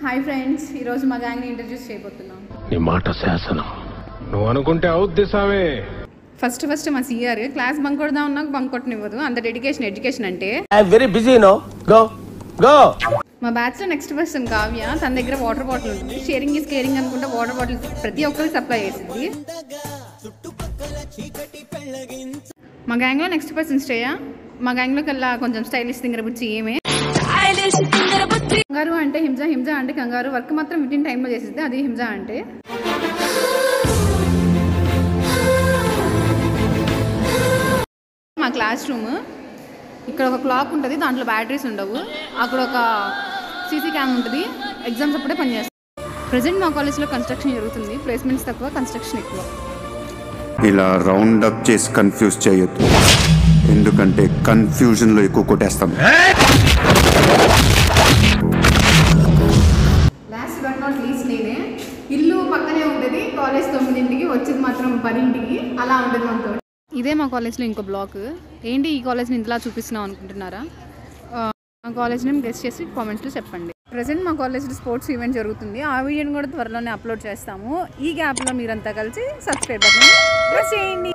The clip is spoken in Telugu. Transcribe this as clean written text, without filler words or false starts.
హాయ్ ఫ్రెండ్స్, ఈరోజు మా గ్యాంగ్ని ఇంట్రడ్యూస్ చేయబోతున్నాం. నీ మాట శాసనం, నువ్వు అనుకుంటే అవుద్ది సామే. ఫస్ట్ మా సీఆర్ క్లాస్ బంక్ కొడదాం ఉన్నా బంక్ కొట్టనివ్వదు. అంత ఎడ్యుకేషన్ అంటే very busy no go go. మా బ్యాచ్ లో నెక్స్ట్ పర్సన్ కావ్య. తన దగ్గర వాటర్ బాటిల్ ఉంటుంది. షేరింగ్ ఈజ్ కేరింగ్ అనుకుంటే వాటర్ బాటిల్ ప్రతి ఒక్కరికి సప్లై చేసింది. మా గ్యాంగ్ లో నెక్స్ట్ పర్సన్ శ్రేయ. మా గ్యాంగ్ లో కల్లా కొంచెం స్టైలిష్ థింగర్ బుచ్చి ఏమే. కంగారు అంటే హింజ అంటే కంగారు. వర్క్ మాత్రం వితిన్ టైంలో చేసేది, అది హింజ అంటే. మా క్లాస్ రూమ్ ఇక్కడ ఒక క్లాక్ ఉంటుంది, దాంట్లో బ్యాటరీస్ ఉండవు. అక్కడ ఒక సీసీ క్యామ్ ఉంటుంది. ఎగ్జామ్స్ అప్పుడే పనిచేస్తుంది. ప్రజెంట్ మా కాలేజ్లో కన్స్ట్రక్షన్ జరుగుతుంది. ప్లేస్మెంట్స్ తక్కువ, కన్స్ట్రక్షన్ ఎక్కువ. ఇలా రౌండ్ అప్ చేసి కన్ఫ్యూజ్ చేయొద్దు, ఎందుకంటే కన్ఫ్యూజన్లో ఎక్కువ కొట్టేస్తాం. లాస్ట్ బట్ నాట్ లీస్ట్ నేనే. ఇల్లు పక్కనే ఉంటుంది, కాలేజ్ 9ంటికి వచ్చేది మాత్రం 10ంటికి. అలా ఉంటుంది మనతో. ఇదే మా కాలేజ్లో ఇంకో బ్లాక్. ఏంటి ఈ కాలేజ్ని ఇంతలా చూపిస్తున్నాం అనుకుంటున్నారా? మా కాలేజ్ నేమ్ గెస్ట్ చేసి కామెంట్స్లో చెప్పండి. ప్రజెంట్ మా కాలేజ్లో స్పోర్ట్స్ ఈవెంట్ జరుగుతుంది. ఆ వీడియోని కూడా త్వరలోనే అప్లోడ్ చేస్తాము. ఈ గ్యాప్లో మీరంతా కలిసి సబ్స్క్రైబ్ బటన్ ప్రెస్ చేయండి.